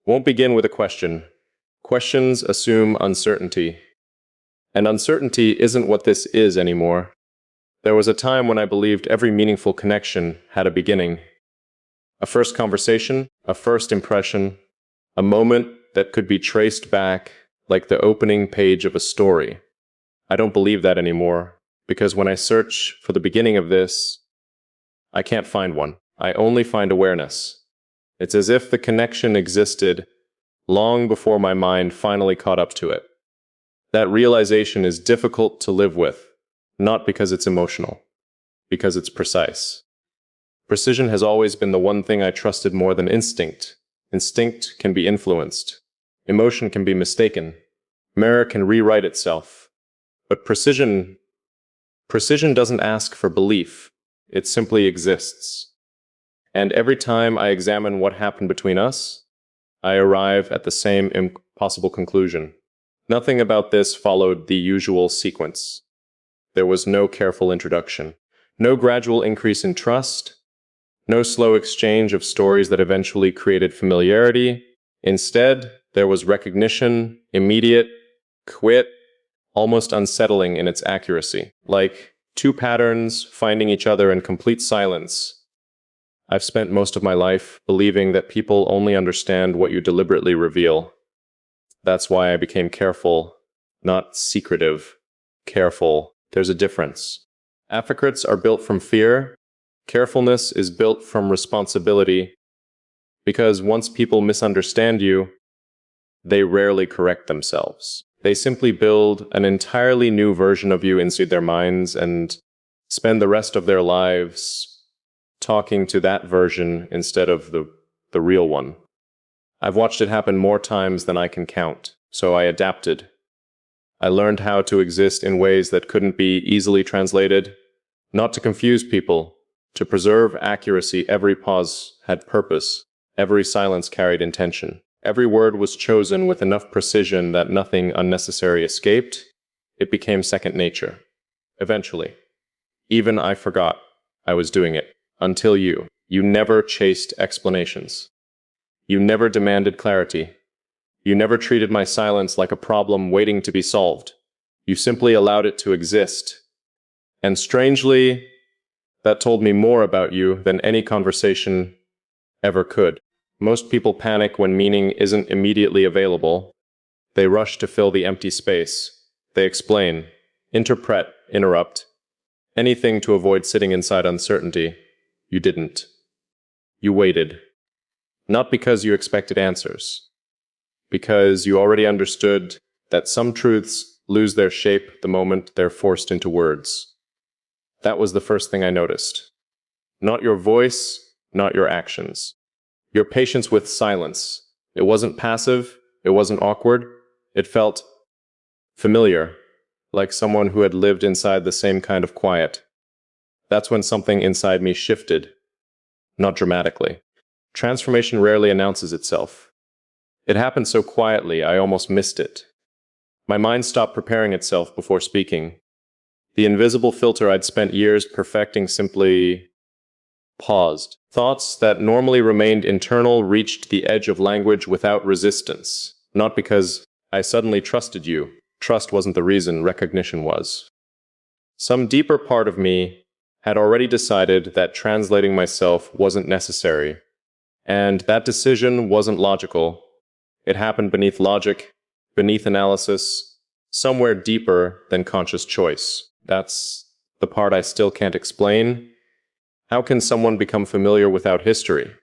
Won't begin with a question. Questions assume uncertainty. And uncertainty isn't what this is anymore. There was a time when I believed every meaningful connection had a beginning. A first conversation, a first impression, a moment that could be traced back like the opening page of a story. I don't believe that anymore, because when I search for the beginning of this, I can't find one. I only find awareness. It's as if the connection existed long before my mind finally caught up to it. That realization is difficult to live with, not because it's emotional, because it's precise. Precision has always been the one thing I trusted more than instinct. Instinct can be influenced. Emotion can be mistaken. Mirror can rewrite itself. But precision doesn't ask for belief. It simply exists. And every time I examine what happened between us, I arrive at the same impossible conclusion. Nothing about this followed the usual sequence. There was no careful introduction, no gradual increase in trust, no slow exchange of stories that eventually created familiarity. Instead, there was recognition, immediate, quick, almost unsettling in its accuracy, like two patterns finding each other in complete silence. I've spent most of my life believing that people only understand what you deliberately reveal. That's why I became careful, not secretive. Careful. There's a difference. Affects are built from fear. Carefulness is built from responsibility. Because once people misunderstand you, they rarely correct themselves. They simply build an entirely new version of you inside their minds and spend the rest of their lives talking to that version instead of the real one. I've watched it happen more times than I can count, so I adapted. I learned how to exist in ways that couldn't be easily translated, not to confuse people, to preserve accuracy. Every pause had purpose, every silence carried intention. Every word was chosen with enough precision that nothing unnecessary escaped. It became second nature. Eventually. Even I forgot I was doing it. Until you. You never chased explanations. You never demanded clarity. You never treated my silence like a problem waiting to be solved. You simply allowed it to exist. And strangely, that told me more about you than any conversation ever could. Most people panic when meaning isn't immediately available. They rush to fill the empty space. They explain, interpret, interrupt, anything to avoid sitting inside uncertainty. You didn't. You waited. Not because you expected answers. Because you already understood that some truths lose their shape the moment they're forced into words. That was the first thing I noticed. Not your voice, not your actions. Your patience with silence. It wasn't passive, it wasn't awkward. It felt familiar, like someone who had lived inside the same kind of quiet. That's when something inside me shifted. Not dramatically. Transformation rarely announces itself. It happened so quietly, I almost missed it. My mind stopped preparing itself before speaking. The invisible filter I'd spent years perfecting simply paused. Thoughts that normally remained internal reached the edge of language without resistance. Not because I suddenly trusted you. Trust wasn't the reason, recognition was. Some deeper part of me had already decided that translating myself wasn't necessary. And that decision wasn't logical. It happened beneath logic, beneath analysis, somewhere deeper than conscious choice. That's the part I still can't explain. How can someone become familiar without history?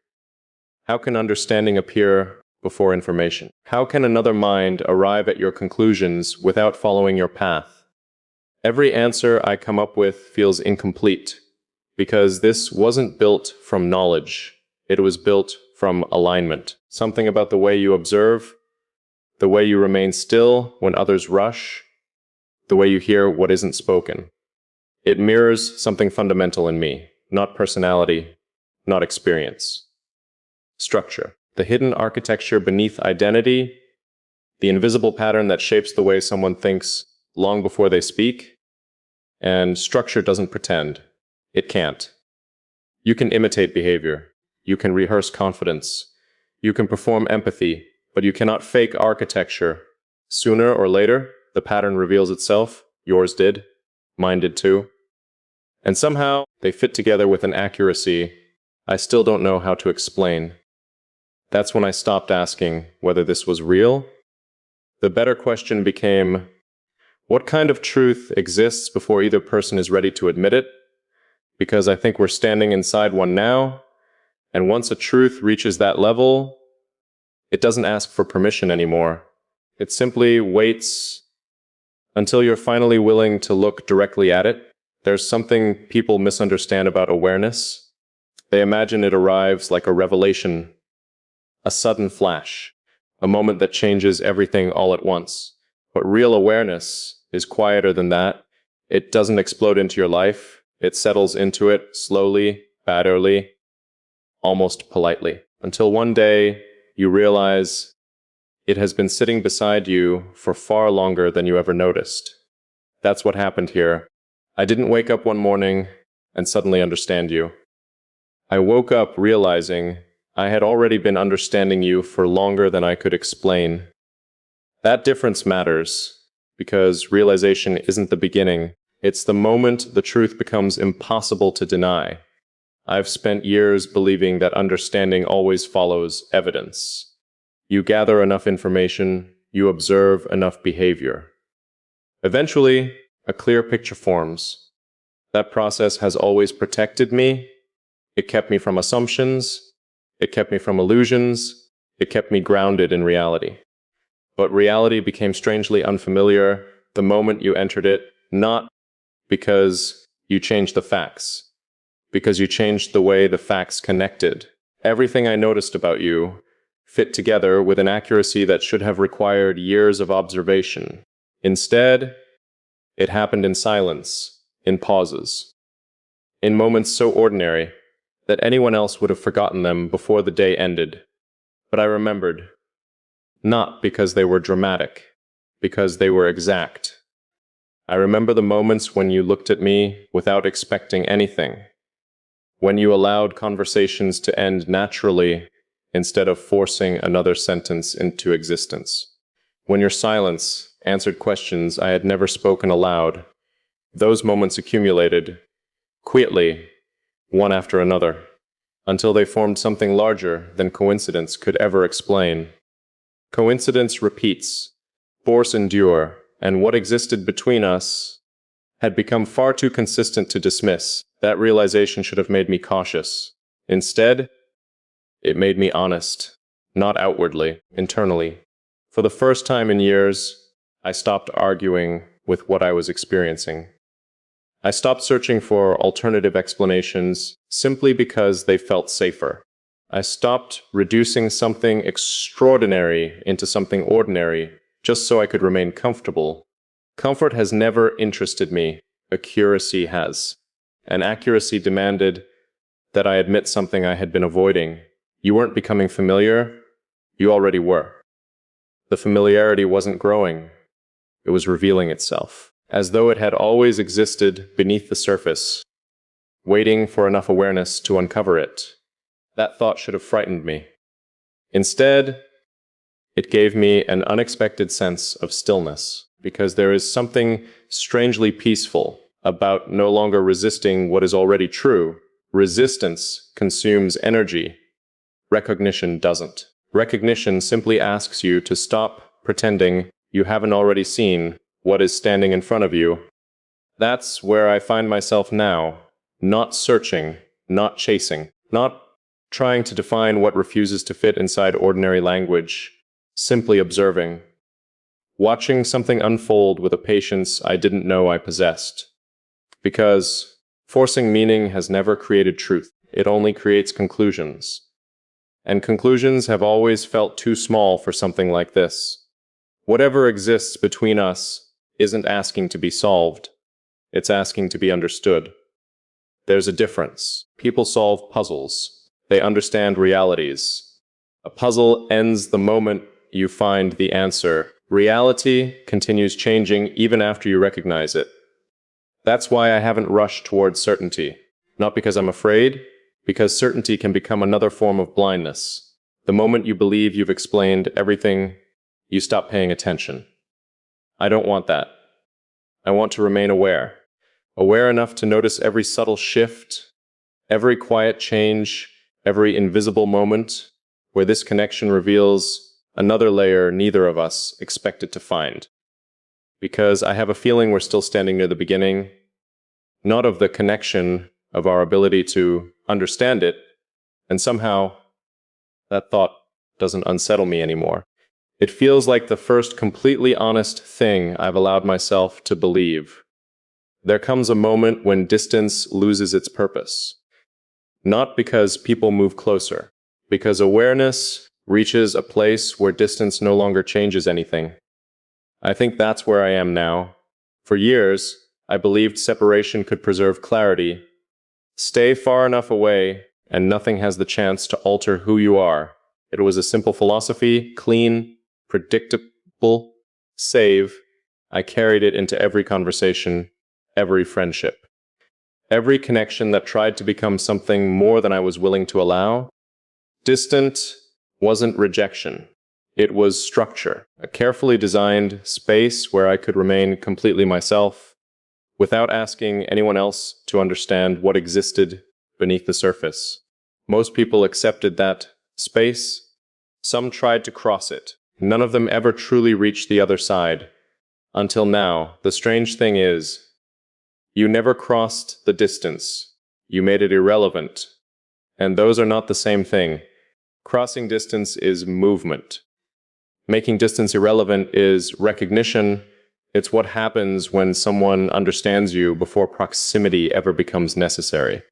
How can understanding appear before information? How can another mind arrive at your conclusions without following your path? Every answer I come up with feels incomplete, because this wasn't built from knowledge. It was built from alignment. Something about the way you observe, the way you remain still when others rush, the way you hear what isn't spoken. It mirrors something fundamental in me, not personality, not experience. Structure. The hidden architecture beneath identity, the invisible pattern that shapes the way someone thinks long before they speak. And structure doesn't pretend. It can't. You can imitate behavior. You can rehearse confidence. You can perform empathy. But you cannot fake architecture. Sooner or later, the pattern reveals itself. Yours did. Mine did too. And somehow, they fit together with an accuracy I still don't know how to explain. That's when I stopped asking whether this was real. The better question became, what kind of truth exists before either person is ready to admit it? Because I think we're standing inside one now, and once a truth reaches that level, it doesn't ask for permission anymore. It simply waits until you're finally willing to look directly at it. There's something people misunderstand about awareness. They imagine it arrives like a revelation, a sudden flash, a moment that changes everything all at once. But real awareness is quieter than that. It doesn't explode into your life. It settles into it slowly, batterly, almost politely, until one day you realize it has been sitting beside you for far longer than you ever noticed. That's what happened here. I didn't wake up one morning and suddenly understand you. I woke up realizing I had already been understanding you for longer than I could explain. That difference matters, because realization isn't the beginning. It's the moment the truth becomes impossible to deny. I've spent years believing that understanding always follows evidence. You gather enough information, you observe enough behavior. Eventually, a clear picture forms. That process has always protected me. It kept me from assumptions. It kept me from illusions. It kept me grounded in reality. But reality became strangely unfamiliar the moment you entered it, not because you changed the facts, because you changed the way the facts connected. Everything I noticed about you fit together with an accuracy that should have required years of observation. Instead, it happened in silence, in pauses, in moments so ordinary that anyone else would have forgotten them before the day ended. But I remembered, not because they were dramatic, because they were exact. I remember the moments when you looked at me without expecting anything, when you allowed conversations to end naturally instead of forcing another sentence into existence, when your silence answered questions I had never spoken aloud. Those moments accumulated, quietly, one after another, until they formed something larger than coincidence could ever explain. Coincidence repeats, force endure, and what existed between us had become far too consistent to dismiss. That realization should have made me cautious. Instead, it made me honest, not outwardly, internally. For the first time in years, I stopped arguing with what I was experiencing. I stopped searching for alternative explanations simply because they felt safer. I stopped reducing something extraordinary into something ordinary just so I could remain comfortable. Comfort has never interested me. Accuracy has. And accuracy demanded that I admit something I had been avoiding. You weren't becoming familiar. You already were. The familiarity wasn't growing. It was revealing itself, as though it had always existed beneath the surface, waiting for enough awareness to uncover it. That thought should have frightened me. Instead, it gave me an unexpected sense of stillness, because there is something strangely peaceful about no longer resisting what is already true. Resistance consumes energy. Recognition doesn't. Recognition simply asks you to stop pretending you haven't already seen what is standing in front of you. That's where I find myself now, not searching, not chasing, not trying to define what refuses to fit inside ordinary language, simply observing, watching something unfold with a patience I didn't know I possessed. Because forcing meaning has never created truth. It only creates conclusions. And conclusions have always felt too small for something like this. Whatever exists between us isn't asking to be solved. It's asking to be understood. There's a difference. People solve puzzles. They understand realities. A puzzle ends the moment you find the answer. Reality continues changing even after you recognize it. That's why I haven't rushed towards certainty. Not because I'm afraid, because certainty can become another form of blindness. The moment you believe you've explained everything, you stop paying attention. I don't want that. I want to remain aware. Aware enough to notice every subtle shift, every quiet change, every invisible moment where this connection reveals another layer neither of us expected to find. Because I have a feeling we're still standing near the beginning, not of the connection, of our ability to understand it, and somehow that thought doesn't unsettle me anymore. It feels like the first completely honest thing I've allowed myself to believe. There comes a moment when distance loses its purpose. Not because people move closer, because awareness reaches a place where distance no longer changes anything. I think that's where I am now. For years, I believed separation could preserve clarity. Stay far enough away, and nothing has the chance to alter who you are. It was a simple philosophy, clean, predictable, save. I carried it into every conversation, every friendship. Every connection that tried to become something more than I was willing to allow. Distant wasn't rejection. It was structure, a carefully designed space where I could remain completely myself, without asking anyone else to understand what existed beneath the surface. Most people accepted that space. Some tried to cross it. None of them ever truly reached the other side. Until now, the strange thing is, you never crossed the distance. You made it irrelevant. And those are not the same thing. Crossing distance is movement. Making distance irrelevant is recognition. It's what happens when someone understands you before proximity ever becomes necessary.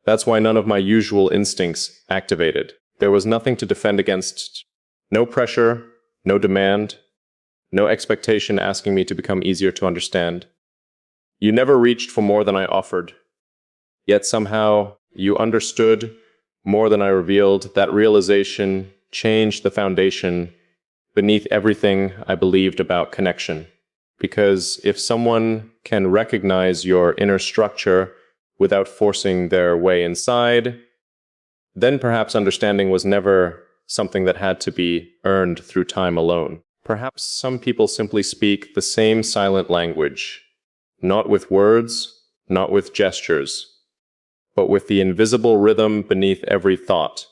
That's why none of my usual instincts activated. There was nothing to defend against. No pressure, no demand, no expectation asking me to become easier to understand. You never reached for more than I offered. Yet somehow you understood more than I revealed. That realization changed the foundation beneath everything I believed about connection. Because if someone can recognize your inner structure without forcing their way inside, then perhaps understanding was never something that had to be earned through time alone. Perhaps some people simply speak the same silent language, not with words, not with gestures, but with the invisible rhythm beneath every thought.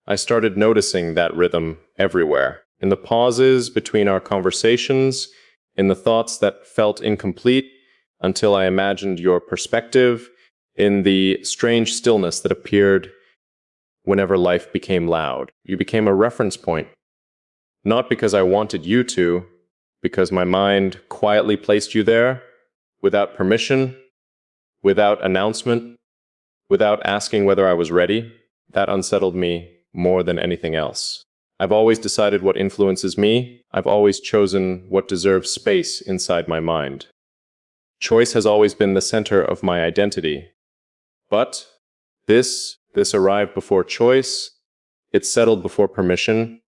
I started noticing that rhythm everywhere, in the pauses between our conversations, in the thoughts that felt incomplete until I imagined your perspective, in the strange stillness that appeared whenever life became loud. You became a reference point. Not because I wanted you to, because my mind quietly placed you there, without permission, without announcement, without asking whether I was ready. That unsettled me more than anything else. I've always decided what influences me. I've always chosen what deserves space inside my mind. Choice has always been the center of my identity. But this arrived before choice, it settled before permission,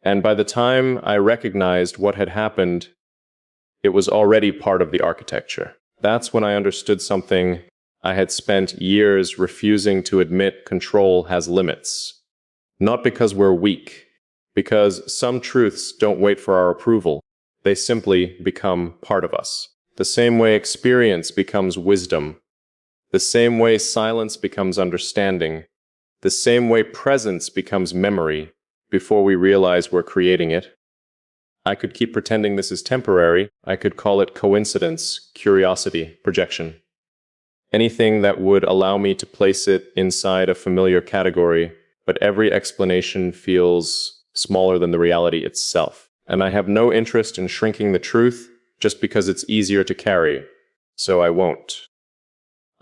and by the time I recognized what had happened, it was already part of the architecture. That's when I understood something I had spent years refusing to admit: control has limits. Not because we're weak, because some truths don't wait for our approval. They simply become part of us. The same way experience becomes wisdom, the same way silence becomes understanding, the same way presence becomes memory before we realize we're creating it. I could keep pretending this is temporary. I could call it coincidence, curiosity, projection. Anything that would allow me to place it inside a familiar category, but every explanation feels smaller than the reality itself. And I have no interest in shrinking the truth just because it's easier to carry, so I won't.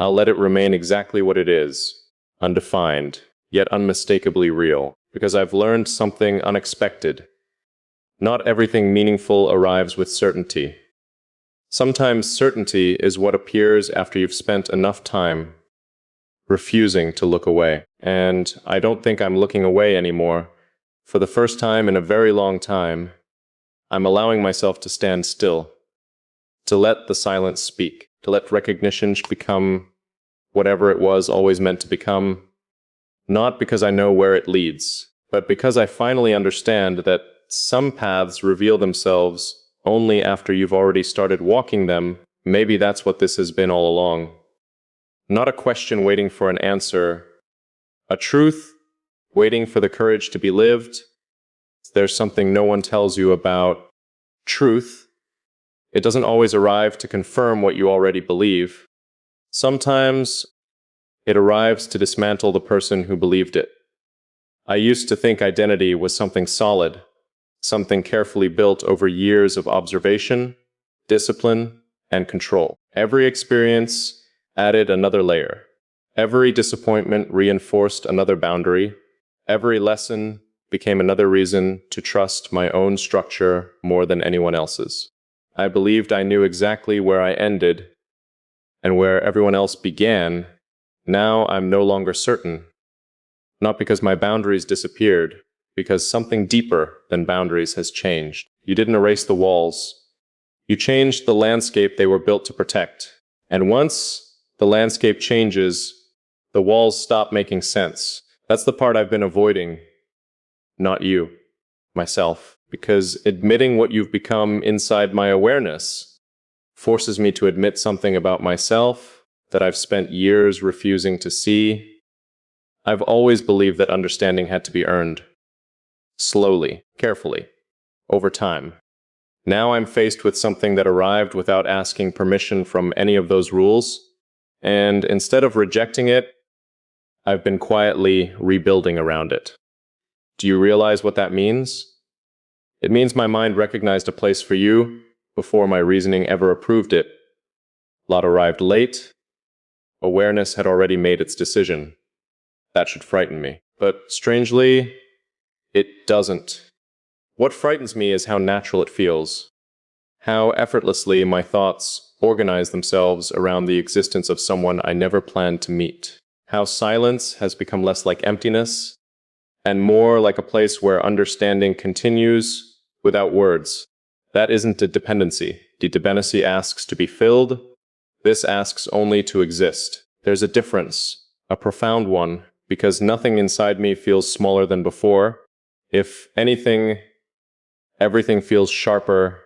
I'll let it remain exactly what it is, undefined, yet unmistakably real, because I've learned something unexpected. Not everything meaningful arrives with certainty. Sometimes certainty is what appears after you've spent enough time refusing to look away. And I don't think I'm looking away anymore. For the first time in a very long time, I'm allowing myself to stand still, to let the silence speak, to let recognition become whatever it was always meant to become, not because I know where it leads, But because I finally understand that some paths reveal themselves only after you've already started walking them, maybe that's what this has been all along. Not a question waiting for an answer, a truth waiting for the courage to be lived. There's something no one tells you about truth. It doesn't always arrive to confirm what you already believe. Sometimes it arrives to dismantle the person who believed it. I used to think identity was something solid, something carefully built over years of observation, discipline, and control. Every experience added another layer. Every disappointment reinforced another boundary. Every lesson became another reason to trust my own structure more than anyone else's. I believed I knew exactly where I ended and where everyone else began. Now I'm no longer certain. Not because my boundaries disappeared, because something deeper than boundaries has changed. You didn't erase the walls. You changed the landscape they were built to protect. And once the landscape changes, the walls stop making sense. That's the part I've been avoiding. Not you, myself. Because admitting what you've become inside my awareness forces me to admit something about myself that I've spent years refusing to see. I've always believed that understanding had to be earned. Slowly, carefully, over time. Now I'm faced with something that arrived without asking permission from any of those rules, and instead of rejecting it, I've been quietly rebuilding around it. Do you realize what that means? It means my mind recognized a place for you before my reasoning ever approved it. Lot arrived late. Awareness had already made its decision. That should frighten me. But strangely, it doesn't. What frightens me is how natural it feels. How effortlessly my thoughts organize themselves around the existence of someone I never planned to meet. How silence has become less like emptiness and more like a place where understanding continues without words. That isn't a dependency. The dependency asks to be filled. This asks only to exist. There's a difference, a profound one, because nothing inside me feels smaller than before. If anything, everything feels sharper,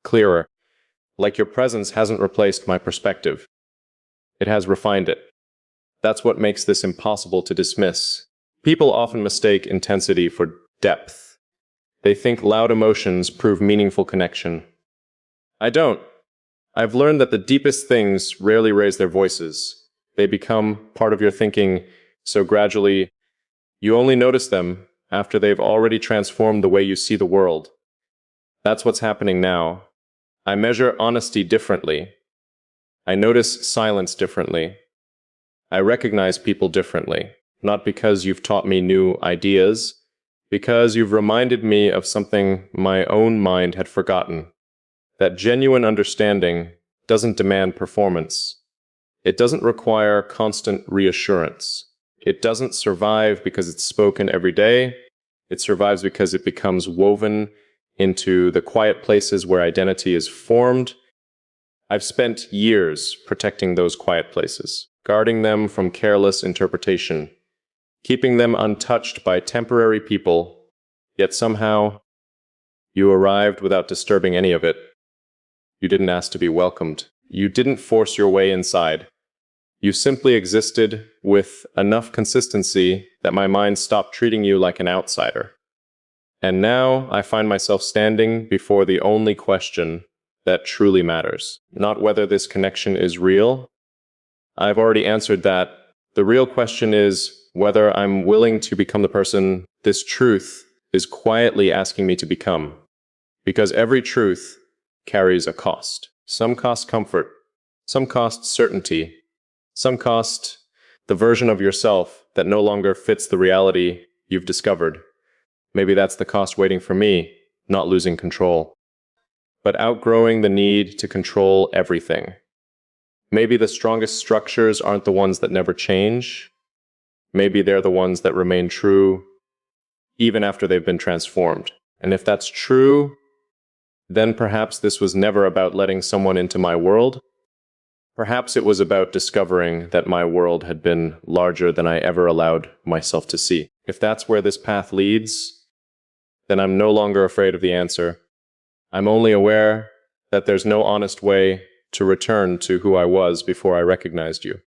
clearer. Like your presence hasn't replaced my perspective. It has refined it. That's what makes this impossible to dismiss. People often mistake intensity for depth. They think loud emotions prove meaningful connection. I don't. I've learned that the deepest things rarely raise their voices. They become part of your thinking so gradually you only notice them after they've already transformed the way you see the world. That's what's happening now. I measure honesty differently. I notice silence differently. I recognize people differently, not because you've taught me new ideas, because you've reminded me of something my own mind had forgotten. That genuine understanding doesn't demand performance. It doesn't require constant reassurance. It doesn't survive because it's spoken every day. It survives because it becomes woven into the quiet places where identity is formed. I've spent years protecting those quiet places, guarding them from careless interpretation, keeping them untouched by temporary people, yet somehow you arrived without disturbing any of it. You didn't ask to be welcomed. You didn't force your way inside. You simply existed with enough consistency that my mind stopped treating you like an outsider. And now I find myself standing before the only question that truly matters. Not whether this connection is real. I've already answered that. The real question is whether I'm willing to become the person this truth is quietly asking me to become. Because every truth carries a cost. Some cost comfort. Some cost certainty. Some cost the version of yourself that no longer fits the reality you've discovered. Maybe that's the cost waiting for me, not losing control, but outgrowing the need to control everything. Maybe the strongest structures aren't the ones that never change. Maybe they're the ones that remain true even after they've been transformed. And if that's true, then perhaps this was never about letting someone into my world. Perhaps it was about discovering that my world had been larger than I ever allowed myself to see. If that's where this path leads, then I'm no longer afraid of the answer. I'm only aware that there's no honest way to return to who I was before I recognized you.